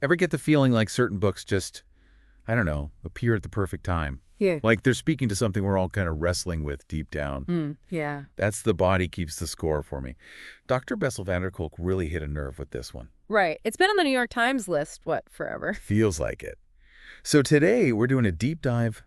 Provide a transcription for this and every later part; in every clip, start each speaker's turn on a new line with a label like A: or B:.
A: Ever get the feeling like certain books just, I don't know, appear at the perfect time?
B: Yeah.
A: Like they're speaking to something we're all kind of wrestling with deep down.
B: Yeah.
A: That's the body keeps the score for me. Dr. Bessel van der Kolk really hit a nerve with this one.
B: Right. It's been on the New York Times list, forever?
A: Feels like it. So today we're doing a deep dive.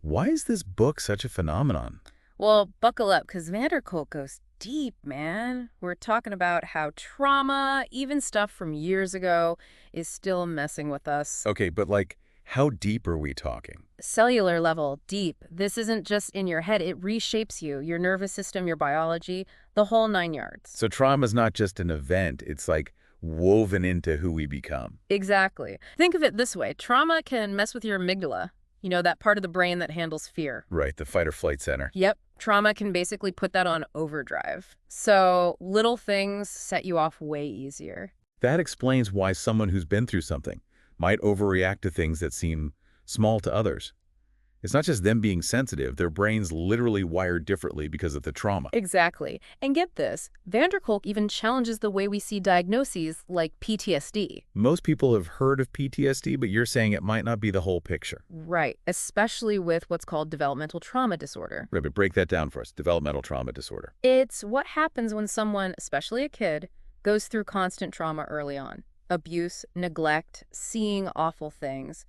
A: Why is this book such a phenomenon?
B: Well, buckle up, because Vanderkolk goes deep, man. We're talking about how trauma, even stuff from years ago, is still messing with us.
A: Okay, but like, how deep are we talking?
B: Cellular level, deep. This isn't just in your head. It reshapes you, your nervous system, your biology, the whole 9 yards.
A: So trauma's not just an event, it's like woven into who we become.
B: Exactly. Think of it this way. Trauma can mess with your amygdala, that part of the brain that handles fear.
A: Right, the fight or flight center.
B: Yep. Trauma can basically put that on overdrive. So little things set you off way easier.
A: That explains why someone who's been through something might overreact to things that seem small to others. It's not just them being sensitive, their brains literally wired differently because of the trauma.
B: Exactly. And get this, van der Kolk even challenges the way we see diagnoses like PTSD.
A: Most people have heard of PTSD, but you're saying it might not be the whole picture.
B: Right, especially with what's called developmental trauma disorder.
A: Right, but break that down for us. Developmental trauma disorder.
B: It's what happens when someone, especially a kid, goes through constant trauma early on. Abuse, neglect, seeing awful things.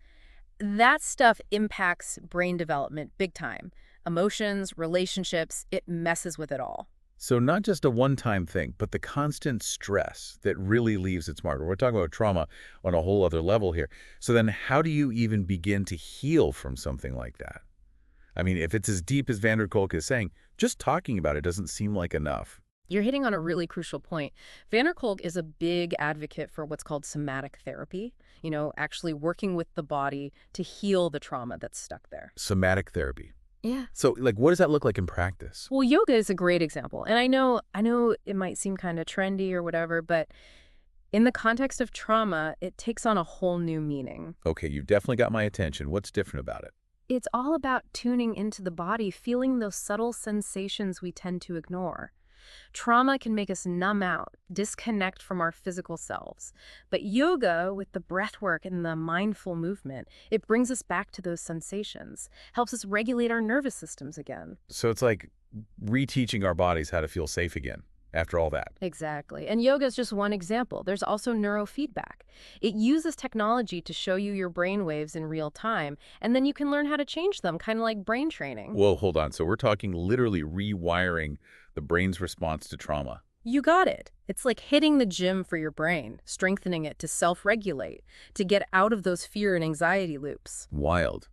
B: That stuff impacts brain development big time. Emotions, relationships, it messes with it all.
A: So not just a one-time thing, but the constant stress that really leaves its mark. We're talking about trauma on a whole other level here. So then how do you even begin to heal from something like that? I mean, if it's as deep as van der Kolk is saying, just talking about it doesn't seem like enough.
B: You're hitting on a really crucial point. Van der Kolk is a big advocate for what's called somatic therapy, actually working with the body to heal the trauma that's stuck there.
A: Somatic therapy.
B: Yeah.
A: So, like, what does that look like in practice?
B: Well, yoga is a great example. And I know it might seem kind of trendy or whatever, but in the context of trauma, it takes on a whole new meaning.
A: Okay, you've definitely got my attention. What's different about it?
B: It's all about tuning into the body, feeling those subtle sensations we tend to ignore. Trauma can make us numb out, disconnect from our physical selves. But yoga, with the breath work and the mindful movement, it brings us back to those sensations, helps us regulate our nervous systems again.
A: So it's like reteaching our bodies how to feel safe again after all that.
B: Exactly. And yoga is just one example. There's also neurofeedback. It uses technology to show you your brain waves in real time, and then you can learn how to change them, kind of like brain training.
A: Whoa, hold on. So we're talking literally rewiring the brain's response to trauma.
B: You got it. It's like hitting the gym for your brain, strengthening it to self-regulate, to get out of those fear and anxiety loops.
A: Wild.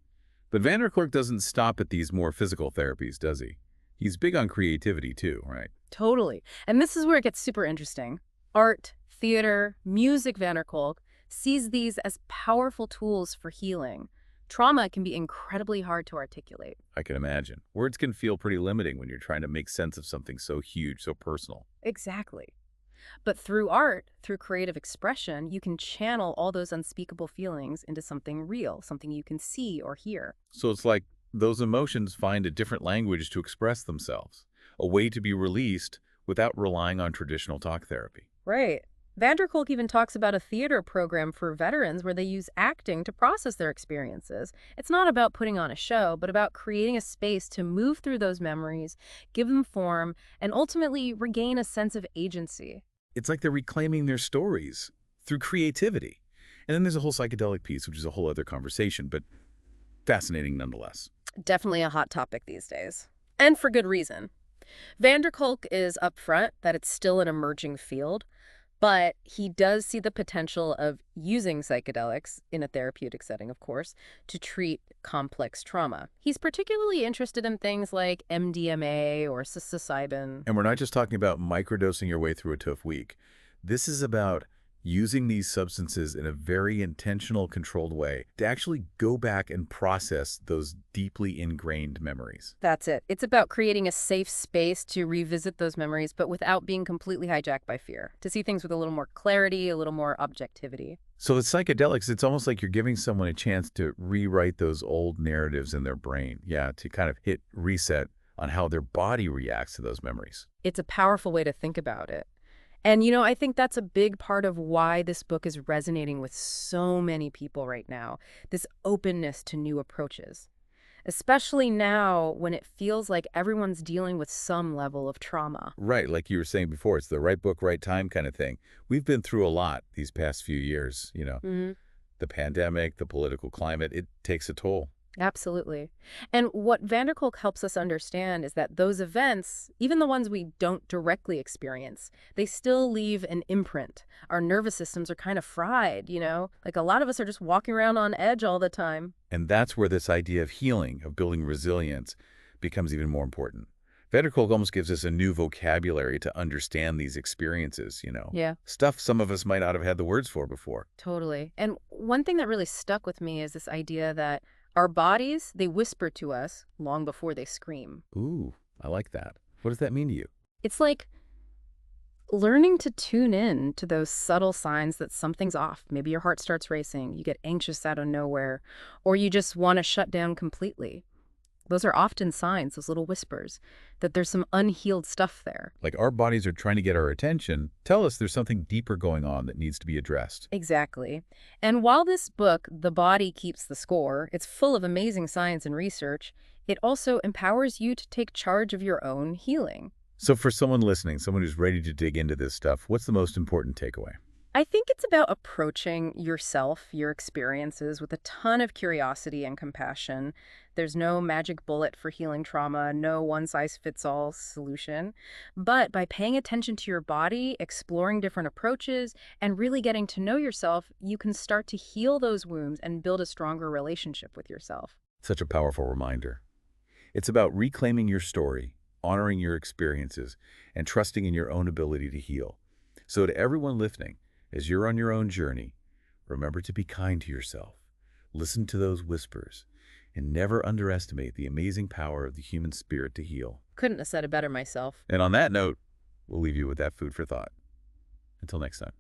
A: But van der Kolk doesn't stop at these more physical therapies, does he? He's big on creativity too, right?
B: Totally. And this is where it gets super interesting. Art, theater, music, van der Kolk sees these as powerful tools for healing. Trauma can be incredibly hard to articulate.
A: I can imagine. Words can feel pretty limiting when you're trying to make sense of something so huge, so personal.
B: Exactly. But through art, through creative expression, you can channel all those unspeakable feelings into something real, something you can see or hear.
A: So it's like those emotions find a different language to express themselves, a way to be released without relying on traditional talk therapy.
B: Right. Van der Kolk even talks about a theater program for veterans where they use acting to process their experiences. It's not about putting on a show, but about creating a space to move through those memories, give them form, and ultimately regain a sense of agency.
A: It's like they're reclaiming their stories through creativity. And then there's a whole psychedelic piece, which is a whole other conversation, but fascinating nonetheless.
B: Definitely a hot topic these days. And for good reason. Van der Kolk is upfront that it's still an emerging field, but he does see the potential of using psychedelics, in a therapeutic setting, of course, to treat complex trauma. He's particularly interested in things like MDMA or psilocybin.
A: And we're not just talking about microdosing your way through a tough week. This is about using these substances in a very intentional, controlled way to actually go back and process those deeply ingrained memories.
B: That's it. It's about creating a safe space to revisit those memories, but without being completely hijacked by fear, to see things with a little more clarity, a little more objectivity.
A: So with psychedelics, it's almost like you're giving someone a chance to rewrite those old narratives in their brain. Yeah, to kind of hit reset on how their body reacts to those memories.
B: It's a powerful way to think about it. And, I think that's a big part of why this book is resonating with so many people right now, this openness to new approaches, especially now when it feels like everyone's dealing with some level of trauma.
A: Right, like you were saying before, it's the right book, right time kind of thing. We've been through a lot these past few years,
B: Hmm.
A: the pandemic, the political climate, it takes a toll.
B: Absolutely. And what Vanderkolk helps us understand is that those events, even the ones we don't directly experience, they still leave an imprint. Our nervous systems are kind of fried, Like a lot of us are just walking around on edge all the time.
A: And that's where this idea of healing, of building resilience, becomes even more important. Vanderkolk almost gives us a new vocabulary to understand these experiences,
B: Yeah.
A: stuff some of us might not have had the words for before.
B: Totally. And one thing that really stuck with me is this idea that our bodies, they whisper to us long before they scream.
A: Ooh, I like that. What does that mean to you?
B: It's like learning to tune in to those subtle signs that something's off. Maybe your heart starts racing, you get anxious out of nowhere, or you just want to shut down completely. Those are often signs, those little whispers, that there's some unhealed stuff there.
A: Like our bodies are trying to get our attention, tell us there's something deeper going on that needs to be addressed.
B: Exactly. And while this book, The Body Keeps the Score, it's full of amazing science and research, it also empowers you to take charge of your own healing.
A: So for someone listening, someone who's ready to dig into this stuff, what's the most important takeaway?
B: I think it's about approaching yourself, your experiences, with a ton of curiosity and compassion. There's no magic bullet for healing trauma, no one-size-fits-all solution. But by paying attention to your body, exploring different approaches, and really getting to know yourself, you can start to heal those wounds and build a stronger relationship with yourself.
A: Such a powerful reminder. It's about reclaiming your story, honoring your experiences, and trusting in your own ability to heal. So to everyone listening, as you're on your own journey, remember to be kind to yourself. Listen to those whispers, and never underestimate the amazing power of the human spirit to heal.
B: Couldn't have said it better myself.
A: And on that note, we'll leave you with that food for thought. Until next time.